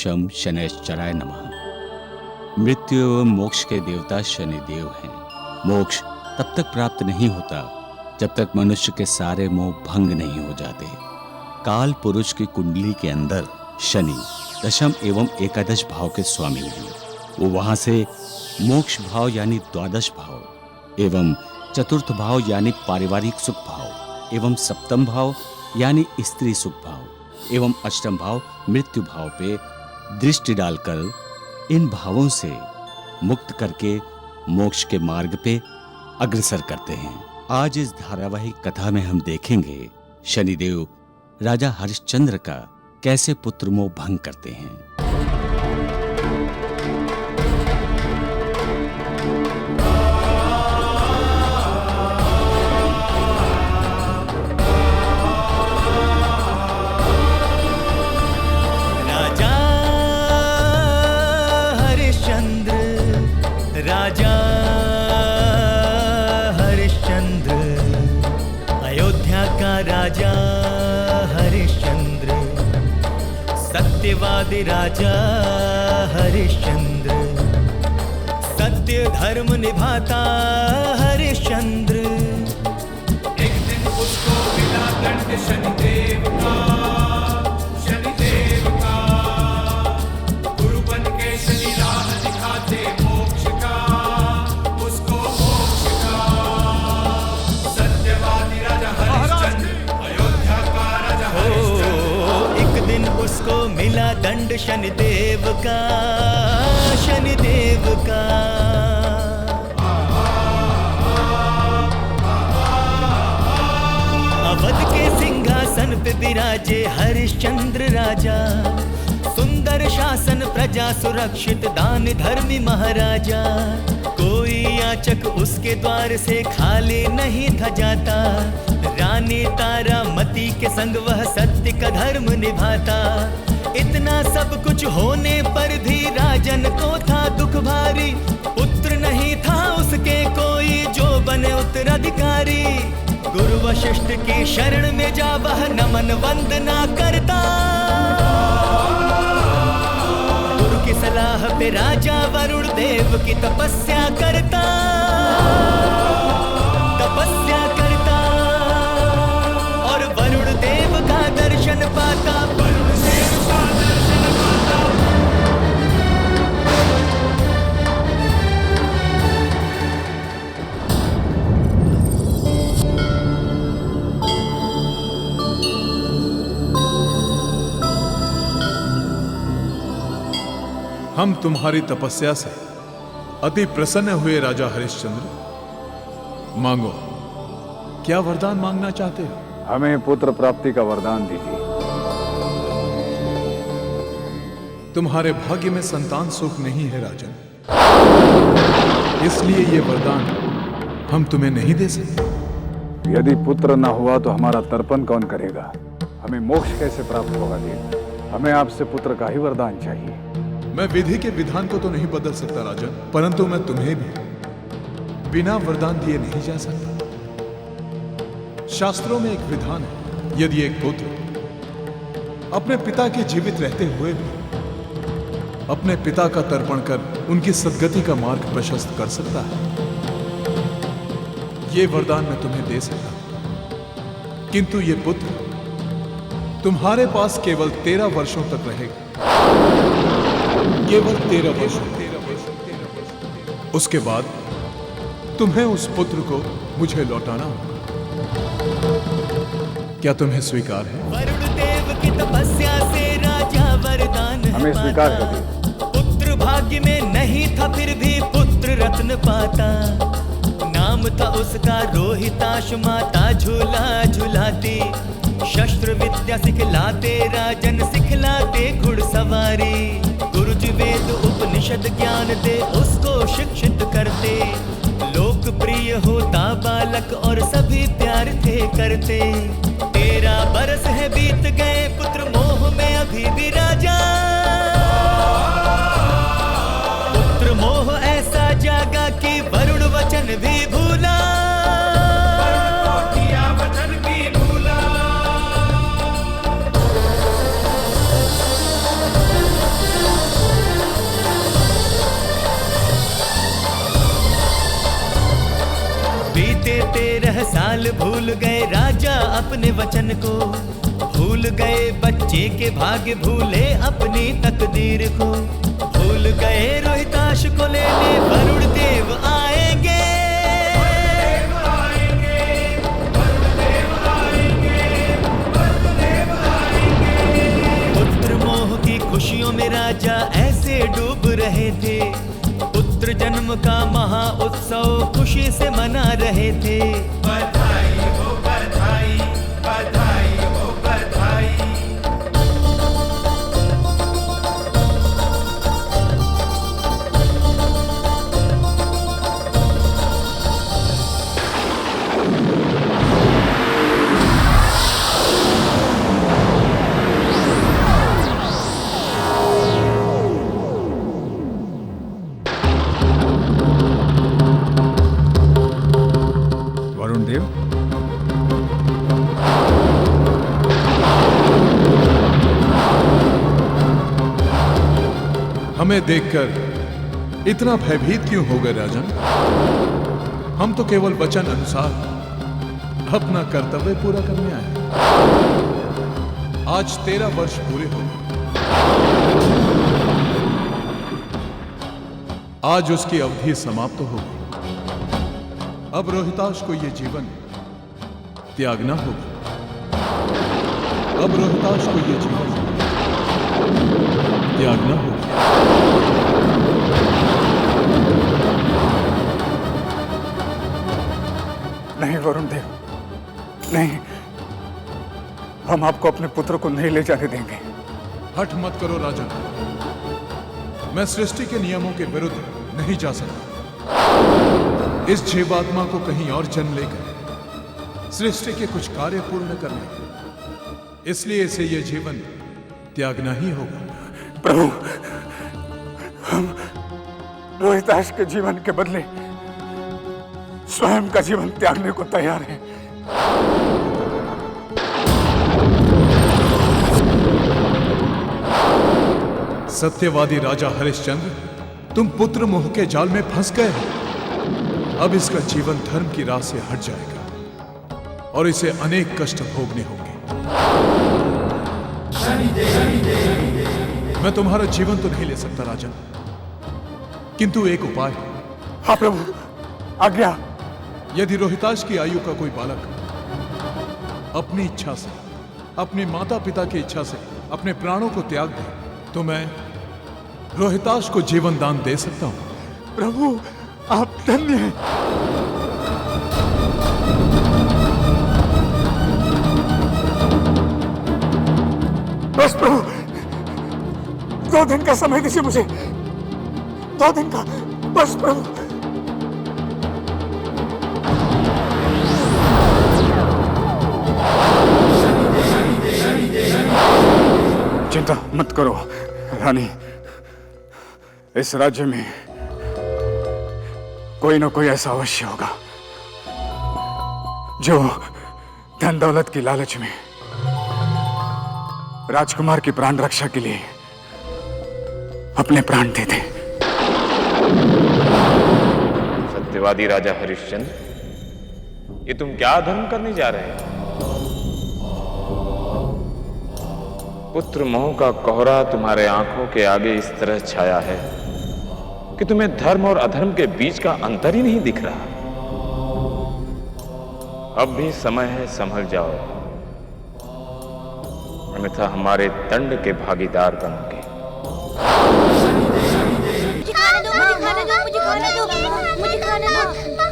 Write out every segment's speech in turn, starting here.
शम शनैश्चराय नमः। मृत्यु एवं मोक्ष के देवता शनिदेव हैं। मोक्ष तब तक प्राप्त नहीं होता जब तक मनुष्य के सारे मोह भंग नहीं हो जाते। काल पुरुष की कुंडली के अंदर शनि दशम एवं एकादश भाव के स्वामी हैं। वो वहां से मोक्ष भाव यानी द्वादश भाव एवं चतुर्थ भाव यानी पारिवारिक सुख भाव एवं सप्तम भाव यानी स्त्री सुख भाव एवं अष्टम भाव मृत्यु भाव पे दृष्टि डालकर इन भावों से मुक्त करके मोक्ष के मार्ग पे अग्रसर करते हैं। आज इस धारावाहिक कथा में हम देखेंगे शनिदेव राजा हरिश्चंद्र का कैसे पुत्र मोह भंग करते हैं। राजा हरिश्चंद्र, राजा हरिश्चंद्र, अयोध्या का राजा हरिश्चंद्र, सत्यवादी राजा हरिश्चंद्र, सत्य धर्म निभाता हरिश्चंद्र। एक दिन उसको मिला दंड शनिदेव का, शनिदेव का। गुरु बन के शनि राह दिखाते मोक्ष का, उसको मोक्ष का। सत्यवादी राजा हरिश्चंद्र, अयोध्या का राजा हरिश्चंद्र। एक दिन उसको मिला दंड शनिदेव का, शनिदेव का। अवध के सिंहासन पे विराजे हरिश्चंद्र राजा, सुंदर शासन प्रजा सुरक्षित दान धर्मी महाराजा। कोई याचक उसके द्वार से खाली नहीं था जाता, रानी तारामती के संग वह सत्य का धर्म निभाता। इतना सब कुछ होने पर भी राजन को था दुख भारी, पुत्र नहीं था उसके कोई जो बने उत्तराधिकारी। गुरु वशिष्ठ की शरण में जा वह नमन वंदना करता, गुरु की सलाह पे राजा वरुण देव की तपस्या करता, तपस्या करता और वरुण देव का दर्शन पाता, वरुण देव का दर्शन पाता। हम तुम्हारी तपस्या से अति प्रसन्न हुए राजा हरिश्चंद्र। मांगो, क्या वरदान मांगना चाहते हो? हमें पुत्र प्राप्ति का वरदान दीजिए। तुम्हारे भाग्य में संतान सुख नहीं है राजन, इसलिए ये वरदान हम तुम्हें नहीं दे सकते। यदि पुत्र न हुआ तो हमारा तर्पण कौन करेगा? हमें मोक्ष कैसे प्राप्त होगा देव? हमें आपसे पुत्र का ही वरदान चाहिए। मैं विधि के विधान को तो नहीं बदल सकता राजन, परंतु मैं तुम्हें भी बिना वरदान दिए नहीं जा सकता। शास्त्रों में एक विधान है, यदि एक पुत्र अपने पिता के जीवित रहते हुए भी अपने पिता का तर्पण कर उनकी सद्गति का मार्ग प्रशस्त कर सकता है, ये वरदान मैं तुम्हें दे सकता हूं। किंतु ये पुत्र तुम्हारे पास केवल 13 वर्षों तक रहेगा, केवल 13 वर्ष। उसके बाद तुम्हें उस पुत्र को मुझे लौटाना होगा। क्या तुम्हें स्वीकार है? वरुण देव की तपस्या से राजा वरदान हमें स्वीकार कर दिया। पुत्र भाग्य में नहीं था फिर भी पुत्र रत्न पाता। नाम था उसका रोहिताश, माता झूला झुलाती। शस्त्र विद्या सिखलाते राजन, सिखलाते घुड़सवारी। गुरुजी वेद उपनिषद ज्ञान दे उसको शिक्षित करते। लोकप्रिय होता बालक और सभी प्यार थे करते। 13 बरस है बीत गए, पुत्र मोह में अभी भी राजा। पुत्र मोह ऐसा जागा कि वरुण वचन भी भूला। वचन भी भूला। बीते 13 साल भूल गए राजा अपने वचन को, भूल गए बच्चे के भाग्य, भूले अपनी तकदीर को, भूल गए रोहिताश को लेने वरुण देव आएंगे। पुत्र मोह की खुशियों में राजा ऐसे डूब रहे थे, पुत्र जन्म का महा उत्सव खुशी से मना रहे थे। बधाई हो बधाई, बधाई हो बधाई। वरुण देव, हमें देखकर इतना भयभीत क्यों हो गए राजन? हम तो केवल वचन अनुसार अपना कर्तव्य पूरा करने आए। आज 13 वर्ष पूरे हो गए। आज उसकी अवधि समाप्त हो गई। अब रोहिताश को यह जीवन त्यागना होगा। अब रोहिताश को यह जीवन त्यागना होगा। नहीं वरुण देव, नहीं, हम आपको अपने पुत्र को नहीं ले जाने देंगे। हठ मत करो राजन, मैं सृष्टि के नियमों के विरुद्ध नहीं जा सकता। इस जीवात्मा को कहीं और जन्म लेकर सृष्टि के कुछ कार्य पूर्ण करने, इसलिए इसे यह जीवन त्यागना ही होगा। प्रभु, हम रोहिताश के जीवन के बदले स्वयं का जीवन त्यागने को तैयार हैं। सत्यवादी राजा हरिश्चंद्र, तुम पुत्र मोह के जाल में फंस गए हो। अब इसका जीवन धर्म की राह से हट जाएगा और इसे अनेक कष्ट भोगने होंगे। मैं तुम्हारा जीवन तो नहीं ले सकता राजन, किंतु एक उपाय है। हाँ प्रभु, आज्ञा। यदि रोहिताश की आयु का कोई बालक अपनी इच्छा से, अपने माता पिता की इच्छा से अपने प्राणों को त्याग दे, तो मैं रोहिताश को जीवन दान दे सकता हूं। प्रभु, आप धन्य हैं। बस प्रभु, 2 दिन का समय दीजिए मुझे, 2 दिन का, बस प्रभु। चिंता मत करो रानी, इस राज्य में कोई ना कोई ऐसा अवश्य होगा जो धन दौलत की लालच में राजकुमार की प्राण रक्षा के लिए अपने प्राण दे दे। सत्यवादी राजा हरिश्चंद्र, ये तुम क्या धर्म करने जा रहे हो? पुत्र मोह का कोहरा तुम्हारे आंखों के आगे इस तरह छाया है कि तुम्हें धर्म और अधर्म के बीच का अंतर ही नहीं दिख रहा। अब भी समय है, संभल जाओ, अन्यथा हमारे दंड के भागीदार बनोगे। मुझे खाने दो, मुझे खाने दो, मुझे खाने दो, मुझे खाने दो।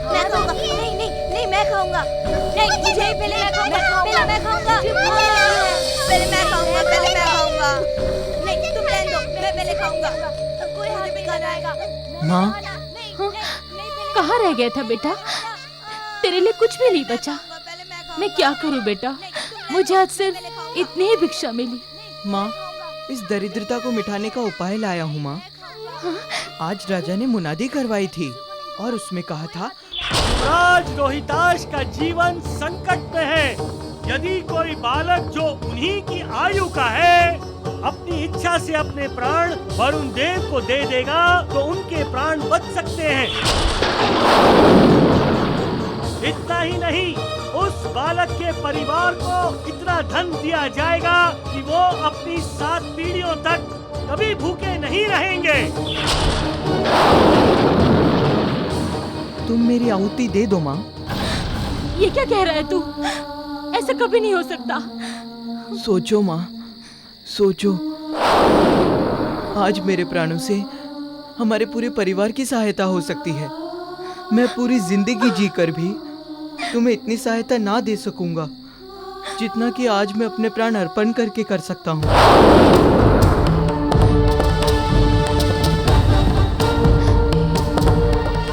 मैं खाऊंगा। नहीं नहीं नहीं, मैं खाऊंगा। नहीं, मुझे पहले मैं खाऊंगा, पहले मैं खाऊंगा, पहले मैं खाऊंगा, पहले मैं खाऊंगा। नहीं, तुम रहने दो, मैं पहले खाऊंगा। कोई मुझे भी खाना आएगा। माँ, कहाँ रह गया था बेटा? तेरे लिए कुछ भी नहीं बचा। मैं क्या करूं बेटा, मुझे आज सिर्फ इतनी ही भिक्षा मिली। माँ, इस दरिद्रता को मिटाने का उपाय लाया हूँ माँ। आज राजा ने मुनादी करवाई थी और उसमें कहा था, राज रोहिताश का जीवन संकट में है। यदि कोई बालक जो उन्हीं की आयु का है अपनी इच्छा से अपने प्राण वरुण देव को दे देगा तो उनके प्राण बच सकते हैं। ही नहीं, उस बालक के परिवार को इतना धन दिया जाएगा कि वो अपनी 7 पीढ़ियों तक कभी भूखे नहीं रहेंगे। तुम मेरी आहुति दे दो माँ। ये क्या कह रहा है तू? ऐसा कभी नहीं हो सकता। सोचो माँ, सोचो। आज मेरे प्राणों से हमारे पूरे परिवार की सहायता हो सकती है। मैं पूरी जिंदगी जीकर भी तुम्हें इतनी सहायता ना दे सकूंगा जितना कि आज मैं अपने प्राण अर्पण करके कर सकता हूँ।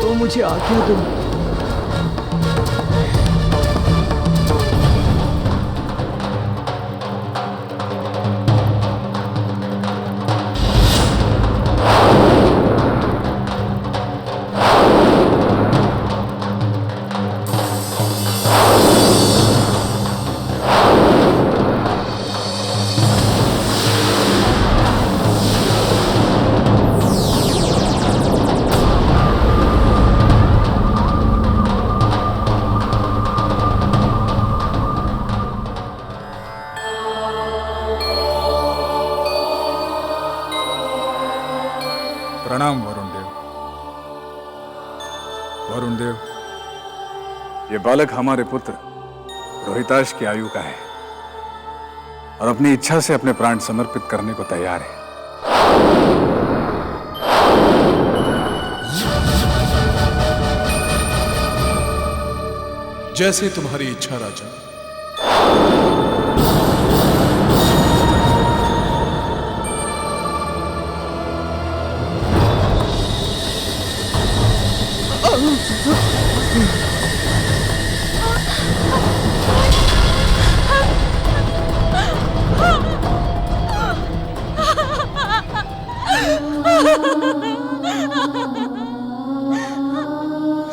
तो मुझे आज्ञा दो। प्रणाम वरुण देव। वरुण देव, ये बालक हमारे पुत्र रोहिताश की आयु का है और अपनी इच्छा से अपने प्राण समर्पित करने को तैयार है। जैसे तुम्हारी इच्छा राजन।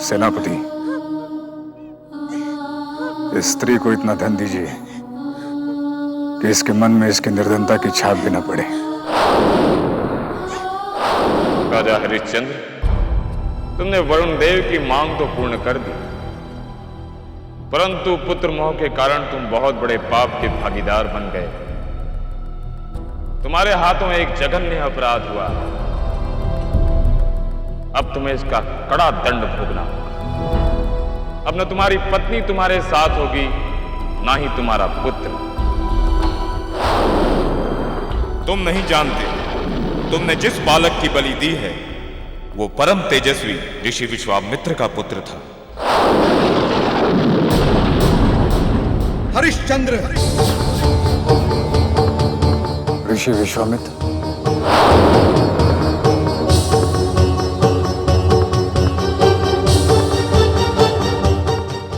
सेनापति, इस स्त्री को इतना धन दीजिए कि इसके मन में इसकी निर्धनता की छाप भी न पड़े। राजा हरिश्चंद्र, तुमने वरुण देव की मांग तो पूर्ण कर दी, परंतु पुत्र मोह के कारण तुम बहुत बड़े पाप के भागीदार बन गए। तुम्हारे हाथों एक जघन्य अपराध हुआ। अब तुम्हें इसका कड़ा दंड भोगना होगा। अब न तुम्हारी पत्नी तुम्हारे साथ होगी, ना ही तुम्हारा पुत्र। तुम नहीं जानते, तुमने जिस बालक की बलि दी है वो परम तेजस्वी ऋषि विश्वामित्र का पुत्र था। हरिश्चंद्र, ऋषि विश्वामित्र,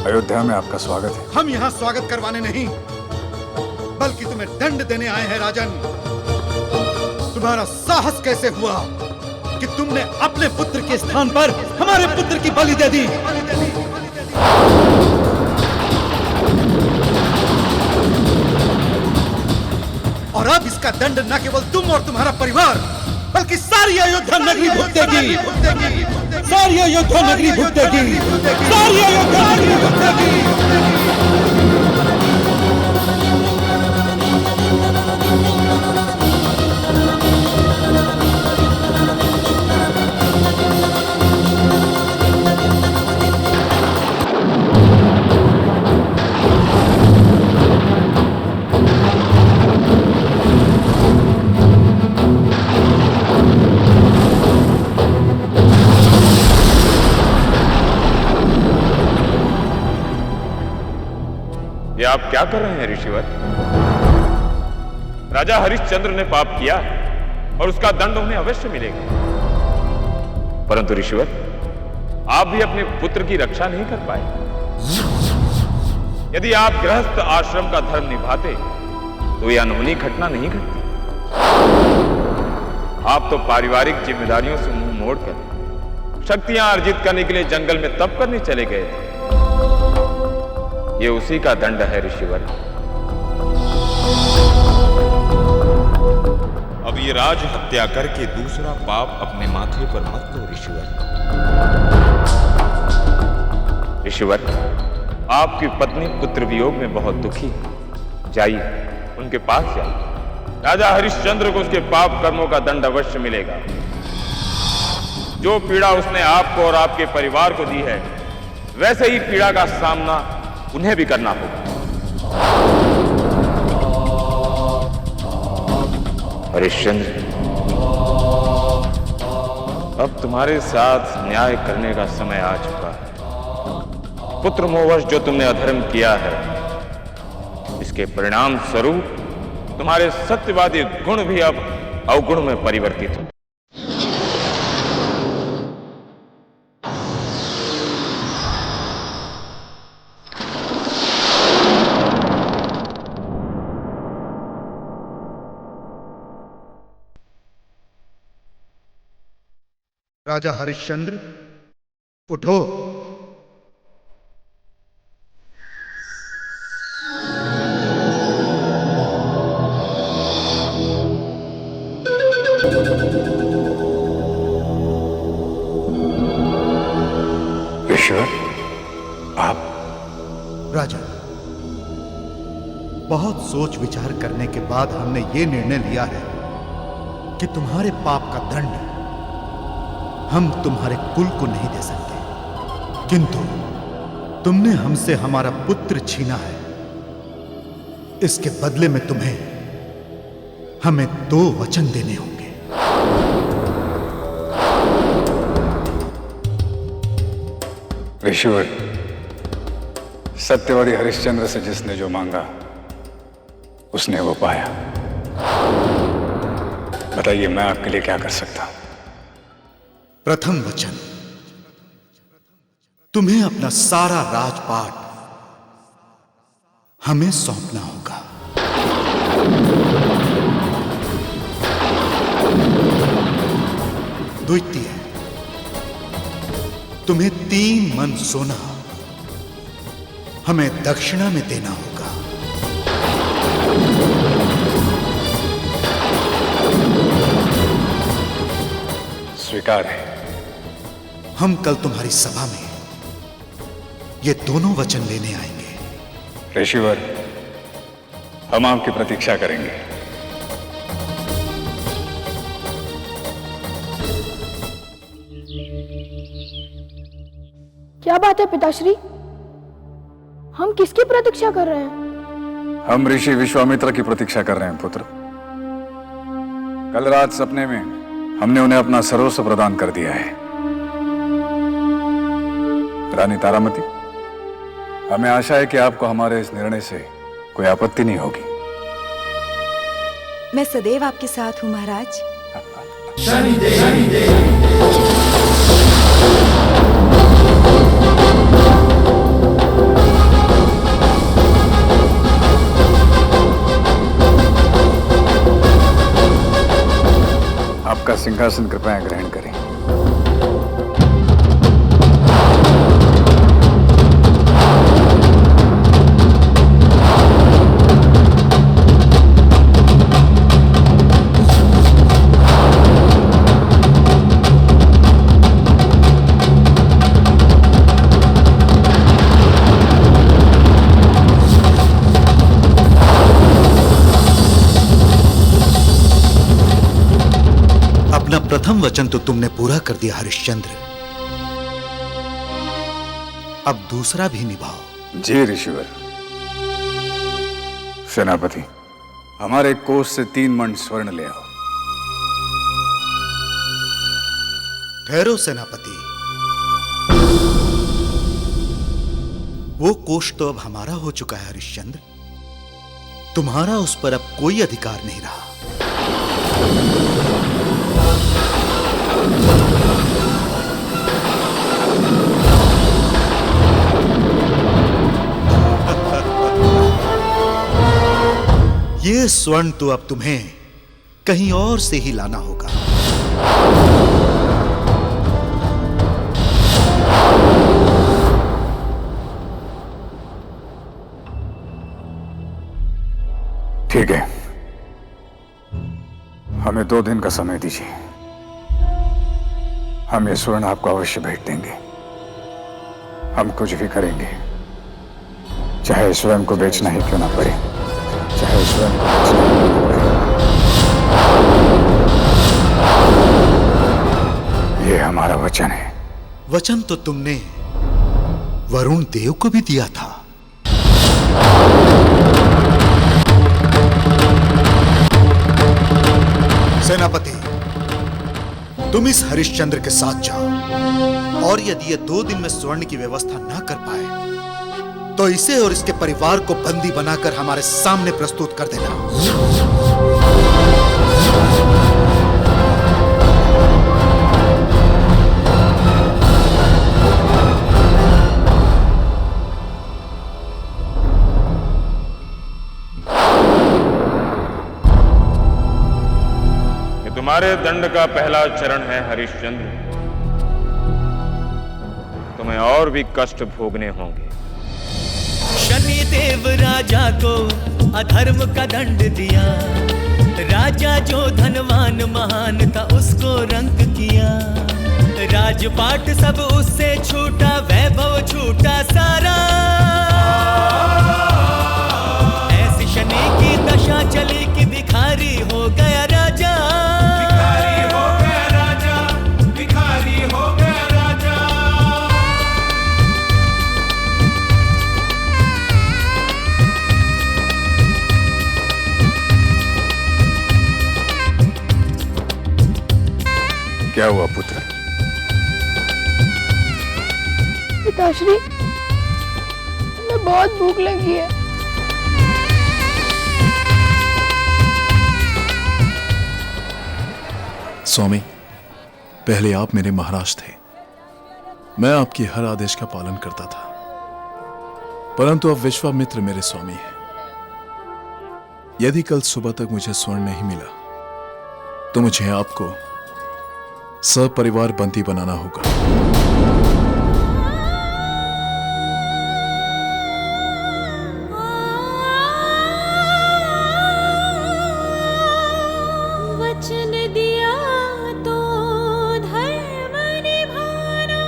अयोध्या में आपका स्वागत है। हम यहाँ स्वागत करवाने नहीं, बल्कि तुम्हें दंड देने आए हैं राजन। तुम्हारा साहस कैसे हुआ कि तुमने अपने पुत्र के स्थान पर हमारे पुत्र की बलि दे दी? और अब इसका दंड न केवल तुम और तुम्हारा परिवार, बल्कि सारी अयोध्या नगरी भुगतेगी। सारी अयोध्या नगरी भुगतेगी। सारी अयोध्या नगरी भुगतेगी। ये आप क्या कर रहे हैं ऋषिवर? राजा हरिश्चंद्र ने पाप किया और उसका दंड उन्हें अवश्य मिलेगा। परंतु ऋषिवर, आप भी अपने पुत्र की रक्षा नहीं कर पाए। यदि आप गृहस्थ आश्रम का धर्म निभाते तो यह अनहोनी घटना नहीं घटती। आप तो पारिवारिक जिम्मेदारियों से मुंह मोड़कर शक्तियां अर्जित करने के लिए जंगल में तप करने चले गए थे। ये उसी का दंड है ऋषिवर। अब ये राज हत्या करके दूसरा पाप अपने माथे पर मत लो ऋषिवर। ऋषिवर, आपकी पत्नी पुत्र वियोग में बहुत दुखी है। जाइए, उनके पास जाइए। राजा हरिश्चंद्र को उसके पाप कर्मों का दंड अवश्य मिलेगा। जो पीड़ा उसने आपको और आपके परिवार को दी है, वैसे ही पीड़ा का सामना उन्हें भी करना होगा। हरिश्चंद्र, अब तुम्हारे साथ न्याय करने का समय आ चुका है। पुत्र मोहवश जो तुमने अधर्म किया है, इसके परिणाम स्वरूप तुम्हारे सत्यवादी गुण भी अब अवगुण में परिवर्तित हो। राजा हरिश्चंद्र, उठो। ईश्वर, आप? राजा, बहुत सोच विचार करने के बाद हमने ये निर्णय लिया है कि तुम्हारे पाप का दंड हम तुम्हारे कुल को नहीं दे सकते, किंतु तुमने हमसे हमारा पुत्र छीना है। इसके बदले में तुम्हें हमें 2 वचन देने होंगे। ऋषिवर, सत्यवादी हरिश्चंद्र से जिसने जो मांगा उसने वो पाया। बताइए, मैं आपके लिए क्या कर सकता हूं? प्रथम वचन, तुम्हें अपना सारा राजपाट हमें सौंपना होगा। द्वितीय, तुम्हें 3 मन सोना हमें दक्षिणा में देना होगा। स्वीकार है। हम कल तुम्हारी सभा में ये दोनों वचन लेने आएंगे। ऋषिवर, हम आपकी प्रतीक्षा करेंगे। क्या बात है पिताश्री? हम किसकी प्रतीक्षा कर रहे हैं? हम ऋषि विश्वामित्र की प्रतीक्षा कर रहे हैं पुत्र। कल रात सपने में हमने उन्हें अपना सर्वस्व प्रदान कर दिया है। रानी तारामती, हमें आशा है कि आपको हमारे इस निर्णय से कोई आपत्ति नहीं होगी। मैं सदैव आपके साथ हूं महाराज। आपका सिंहासन कृपया ग्रहण करें। प्रथम वचन तो तुमने पूरा कर दिया हरिश्चंद्र, अब दूसरा भी निभाओ। जी ऋषिवर। सेनापति, हमारे कोष से 3 मन स्वर्ण ले आओ। ठहरो सेनापति, वो कोष तो अब हमारा हो चुका है हरिश्चंद्र, तुम्हारा उस पर अब कोई अधिकार नहीं रहा। ये स्वर्ण तो अब तुम्हें कहीं और से ही लाना होगा। ठीक है, हमें 2 दिन का समय दीजिए। हम ये स्वर्ण आपको अवश्य भेंट देंगे। हम कुछ भी करेंगे चाहे स्वयं को बेचना ही क्यों ना पड़े, चाहे स्वयं को बेचना ही क्यों ना पड़े। ये हमारा वचन है। वचन तो तुमने वरुण देव को भी दिया था। सेनापति, तुम इस हरिश्चंद्र के साथ जाओ और यदि ये 2 दिन में स्वर्ण की व्यवस्था ना कर पाए तो इसे और इसके परिवार को बंदी बनाकर हमारे सामने प्रस्तुत कर देना। तुम्हारे दंड का पहला चरण है हरिश्चंद्र। तुम्हें और भी कष्ट भोगने होंगे। शनिदेव राजा को अधर्म का दंड दिया, राजा जो धनवान महान था उसको रंक किया, राजपाट सब उससे छूटा, वैभव छूटा सारा। ऐसी शनि की दशा चली कि भिखारी हो गया राजा। क्या हुआ पुत्र? पिताश्री, हमें बहुत भूख लगी है। स्वामी, पहले आप मेरे महाराज थे। मैं आपके हर आदेश का पालन करता था, परंतु अब विश्वामित्र मेरे स्वामी हैं। यदि कल सुबह तक मुझे स्वर्ण नहीं मिला तो मुझे आपको सपरिवार बंदी बनाना होगा। वचन दिया तो धर्म निभाना,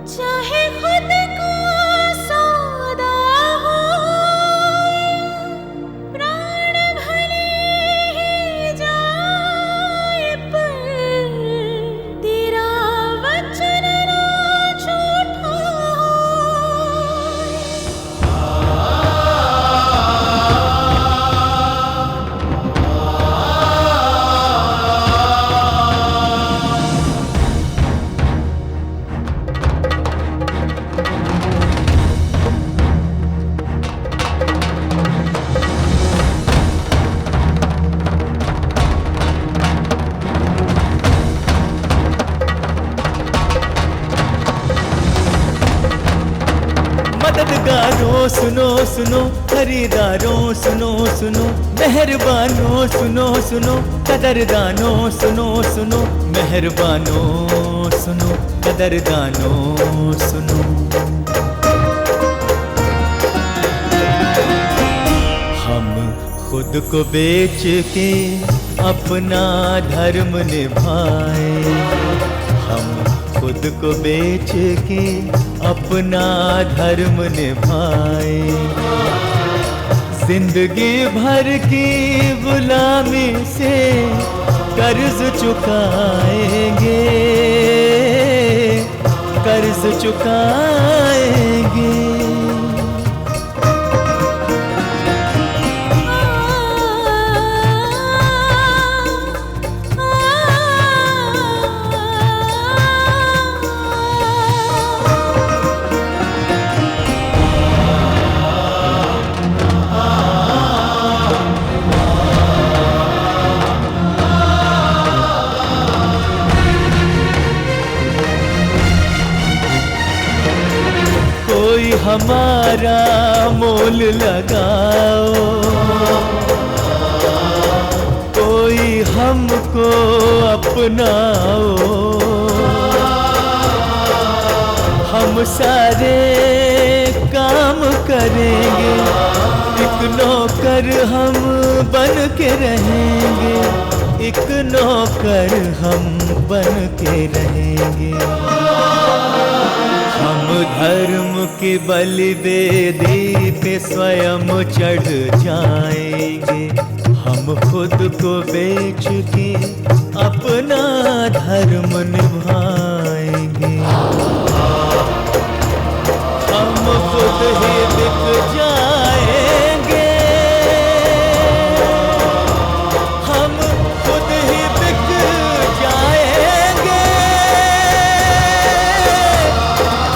चाहे खुद को सौदा हो, प्राण भले ही जाए पर तेरा वचन ना झूठा मददगारों सुनो सुनो, खरीदारों सुनो सुनो, मेहरबानों सुनो सुनो, कदरदानों सुनो सुनो, मेहरबानों सुनो, कदरदानों सुनो। हम खुद को बेच के अपना धर्म निभाए, हम खुद को बेच के अपना धर्म निभाए, जिंदगी भर की गुलामी से कर्ज चुकाएंगे, कर्ज चुकाएंगे। हमारा मोल लगाओ, कोई हमको अपनाओ, हम सारे काम करेंगे, एक नौकर हम बन के रहेंगे, एक नौकर हम बन के रहेंगे। हम धर्म की बलिवेदी पे स्वयं चढ़ जाएंगे। हम खुद को बेच के अपना धर्म निभाएंगे। हम खुद ही बिक जाएंगे। हम खुद ही बिक जाएंगे।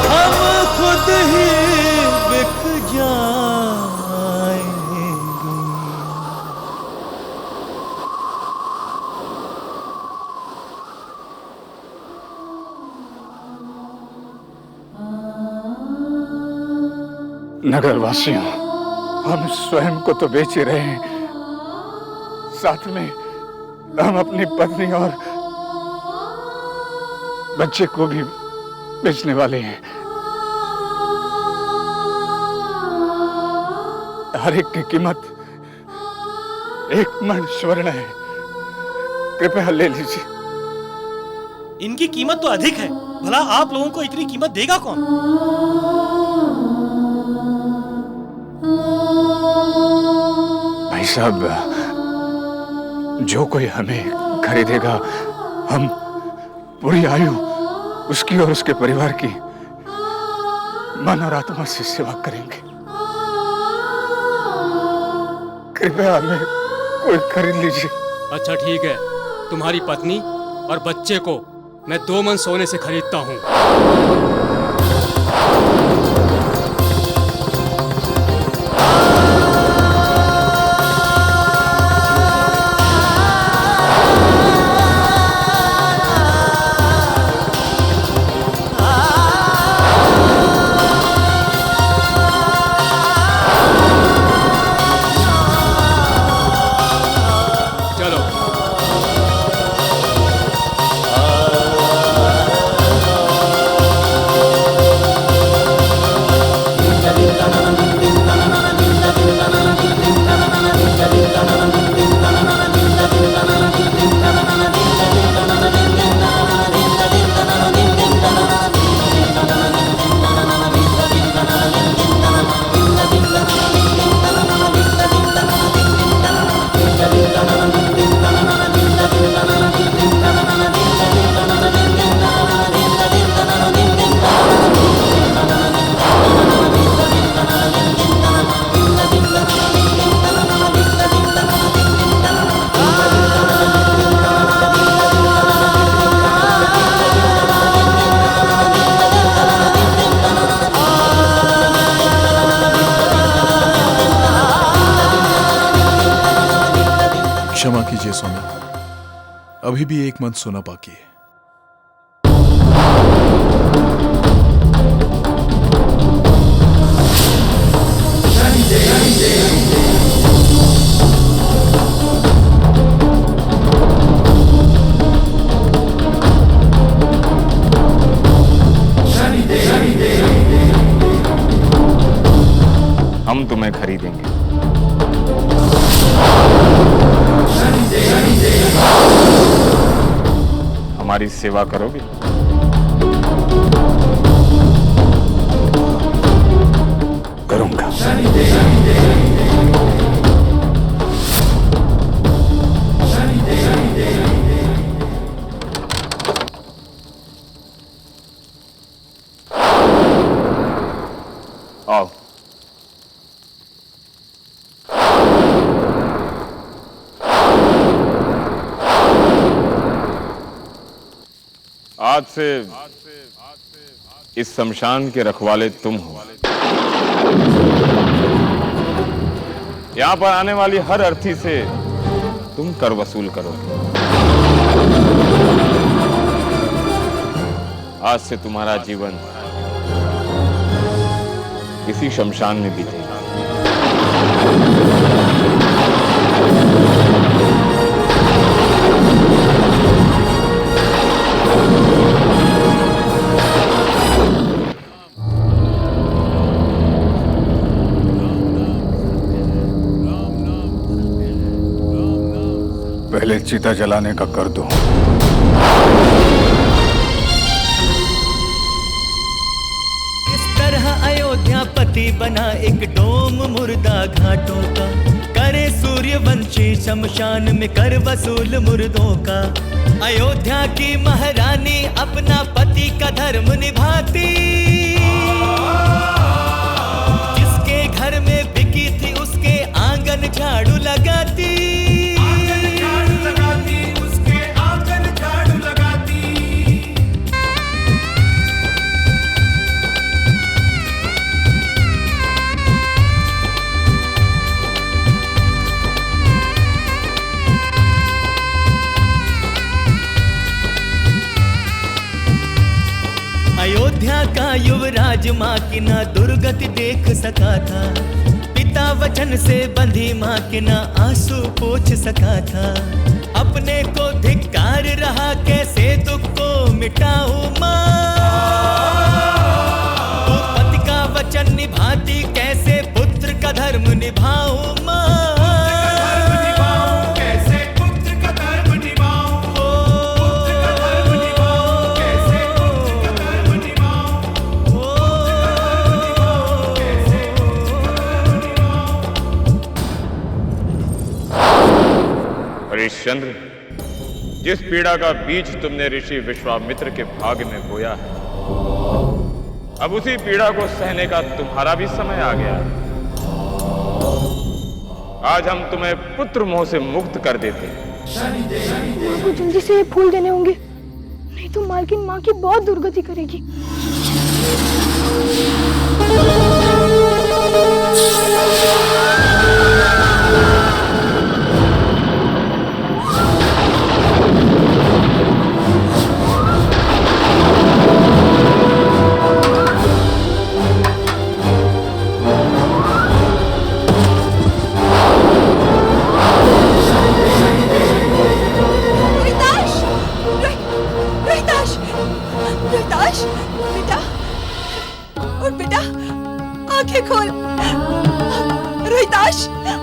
हम खुद ही बिक जाएंगे। नगरवासियों, हम स्वयं को तो बेच ही रहे हैं, साथ में हम अपनी पत्नी और बच्चे को भी बेचने वाले हैं। हर एक की कीमत 1 मण स्वर्ण है। कृपया ले लीजिए। इनकी कीमत तो अधिक है, भला आप लोगों को इतनी कीमत देगा कौन? भाई साहब, जो कोई हमें खरीदेगा, हम पूरी आयु उसकी और उसके परिवार की मन और आत्मा से सेवा करेंगे। कृपया हमें कोई खरीद लीजिए। अच्छा ठीक है, तुम्हारी पत्नी और बच्चे को मैं 2 मन सोने से खरीदता हूँ। क्षमा कीजिए स्वामी, अभी भी 1 मन सोना बाकी है। हम तुम्हें खरीदेंगे। हमारी सेवा करोगे? करूंगा। आओ। आज से इस शमशान के रखवाले तुम हो। यहां पर आने वाली हर अर्थी से तुम कर वसूल करोगे। आज से तुम्हारा जीवन इसी शमशान में बीतेगा। पहले चिता जलाने का कर दो। इस तरह अयोध्यापति बना एक डोम मुर्दा घाटों का, करे सूर्यवंशी शमशान में कर वसूल मुर्दों का। अयोध्या की महारानी अपना पति का धर्म निभाती, जिसके घर में बिकी थी उसके आंगन झाड़ू लगाती, उसके आंगन झाड़ू लगाती। अयोध्या का युवराज माँ की ना दुर्गति देख सका था, पिता वचन से बंधी माँ के ना आंसू पोंछ सका था। अपने को धिक्कार रहा कैसे दुख को मिटाऊं माँ, वो पति का वचन निभाती कैसे पुत्र का धर्म निभाऊं माँ। हरिश्चंद्र, जिस पीड़ा का बीज तुमने ऋषि विश्वामित्र के भाग्य में बोया है, अब उसी पीड़ा को सहने का तुम्हारा भी समय आ गया है। आज हम तुम्हें पुत्र मोह से मुक्त कर देते हैं। आपको जल्दी से ये फूल देने होंगे, नहीं तो मालकिन माँ की बहुत दुर्गति करेगी।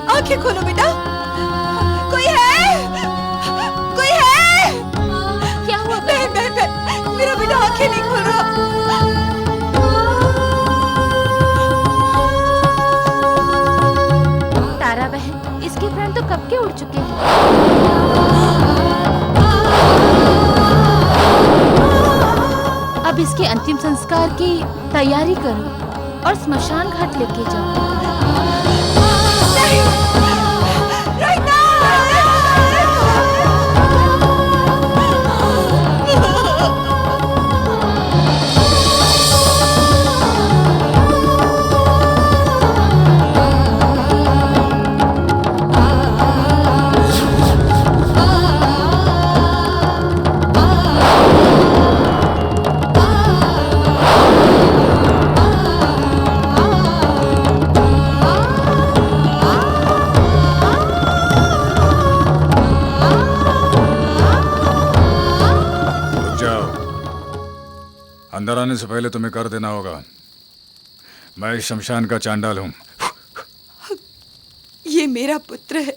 आंखें खोलो बेटा, कोई है? कोई है? क्या हुआ? बहन, मेरा बेटा आंखें नहीं खोल रहा। तारा बहन, इसके प्राण तो कब के उड़ चुके हैं। अब इसके अंतिम संस्कार की तैयारी करो और स्मशान घाट लेके जाओ। अंदर आने से पहले तुम्हें कर देना होगा, मैं इस शमशान का चांडाल हूं। ये मेरा पुत्र है,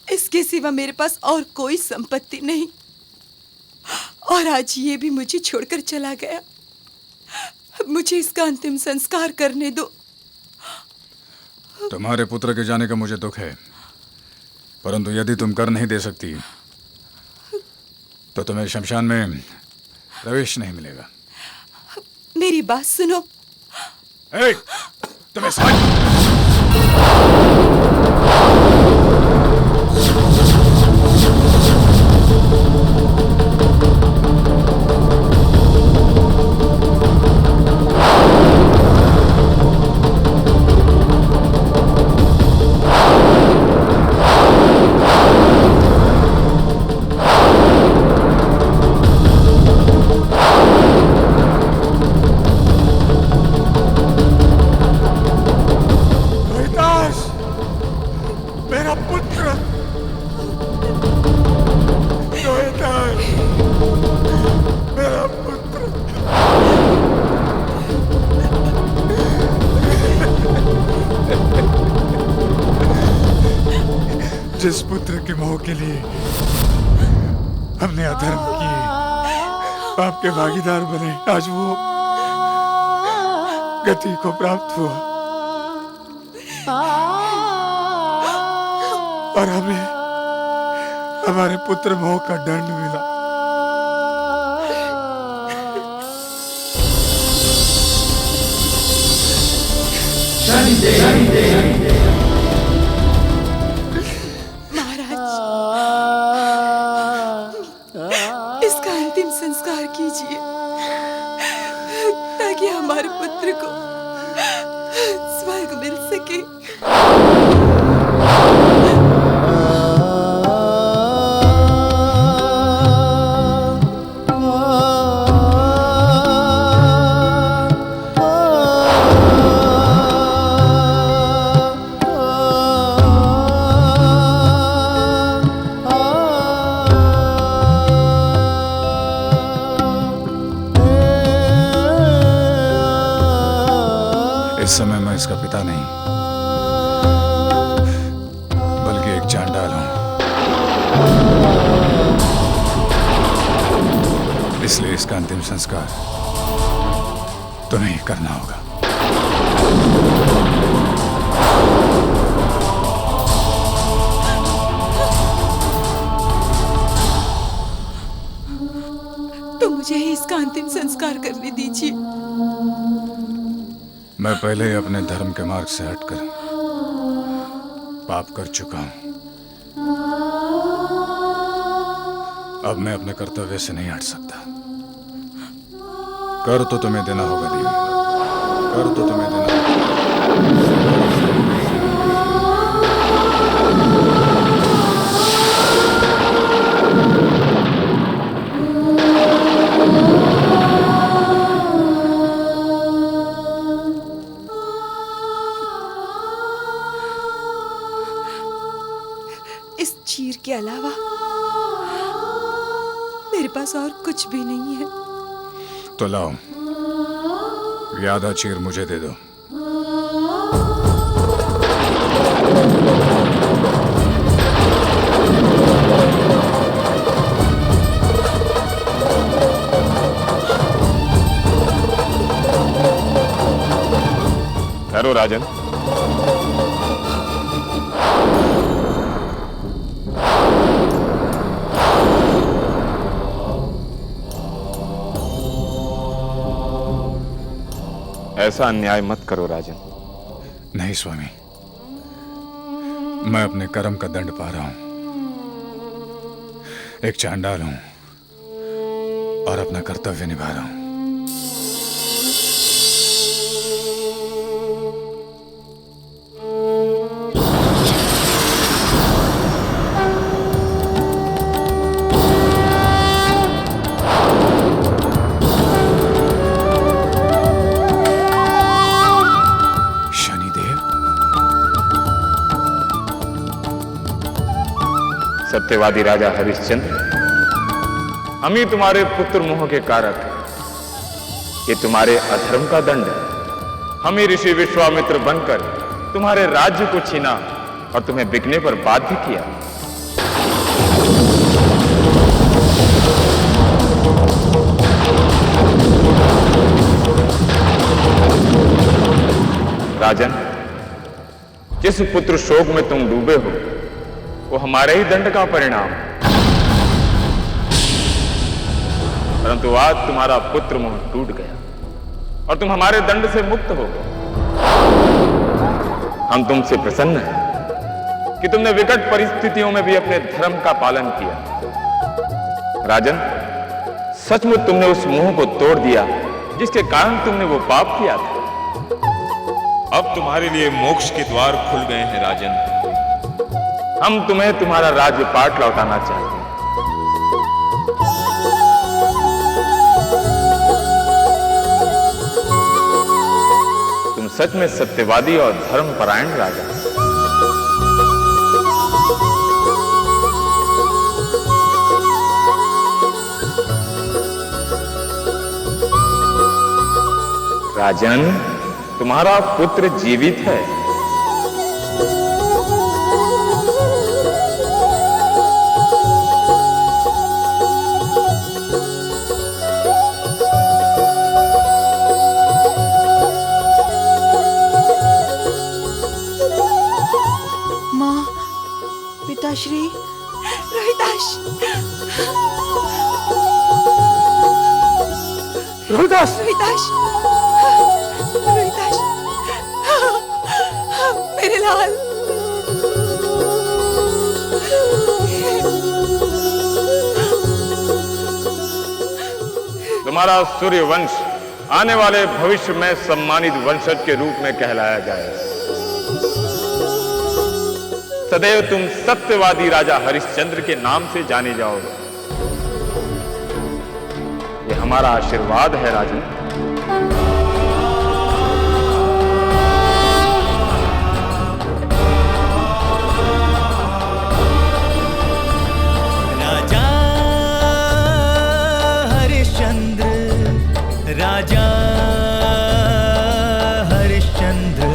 इसके सिवा मेरे पास और कोई संपत्ति नहीं, और आज ये भी मुझे छोड़कर चला गया। मुझे इसका अंतिम संस्कार करने दो। तुम्हारे पुत्र के जाने का मुझे दुख है, परंतु यदि तुम कर नहीं दे सकती तो तुम्हें शमशान में प्रवेश नहीं मिलेगा। मेरी बात सुनो। तुम्हें समझ जिस पुत्र के मोह के लिए हमने अधर्म किए, पाप के भागीदार बने, आज वो गति को प्राप्त हुआ और हमें हमारे पुत्र मोह का दंड मिला। महाराज, इसका अंतिम संस्कार कीजिए ताकि हमारे पुत्र को स्वर्ग मिल सके। इस समय मैं इसका पिता नहीं बल्कि एक चांडाल हूं, इसलिए इसका अंतिम संस्कार तुम्हें ही करना होगा। तो मुझे ही इसका अंतिम संस्कार करने दीजिए। मैं पहले ही अपने धर्म के मार्ग से हटकर पाप कर चुका हूं। अब मैं अपने कर्तव्य से नहीं हट सकता। कर तो तुम्हें देना होगा देवी, कर तो तुम्हें देना होगा। इस चीर के अलावा मेरे पास और कुछ भी नहीं है। तो लाओ, ये आधा चीर मुझे दे दो। ठहरो राजन। ऐसा अन्याय मत करो राजन। नहीं स्वामी, मैं अपने कर्म का दंड पा रहा हूं। एक चांडाल हूं और अपना कर्तव्य निभा रहा हूं। सत्यवादी राजा हरिश्चंद्र, हम ही तुम्हारे पुत्र मोह के कारक हैं। ये तुम्हारे अधर्म का दंड है। हम ही ऋषि विश्वामित्र बनकर तुम्हारे राज्य को छीना और तुम्हें बिकने पर बाध्य किया। राजन, जिस पुत्र शोक में तुम डूबे हो वो हमारे ही दंड का परिणाम। परंतु आज तुम्हारा पुत्र मोह टूट गया और तुम हमारे दंड से मुक्त हो गए। हम तुमसे प्रसन्न हैं कि तुमने विकट परिस्थितियों में भी अपने धर्म का पालन किया। राजन, सचमुच तुमने उस मोह को तोड़ दिया जिसके कारण तुमने वो पाप किया था। अब तुम्हारे लिए मोक्ष के द्वार खुल गए हैं राजन। हम तुम्हें तुम्हारा राज्य पाट लौटाना चाहते हैं। तुम सच में सत्यवादी और धर्मपरायण राजा। राजन, तुम्हारा पुत्र जीवित है। पिताश्री, रोहिताश, रोहिताश, रोहिताश, रोहिताश, मेरे लाल। तुम्हारा सूर्यवंश आने वाले भविष्य में सम्मानित वंशज के रूप में कहलाया जाए। सदैव तुम सत्यवादी राजा हरिश्चंद्र के नाम से जाने जाओगे। ये हमारा आशीर्वाद है राजन। राजा हरिश्चंद्र, राजा हरिश्चंद्र,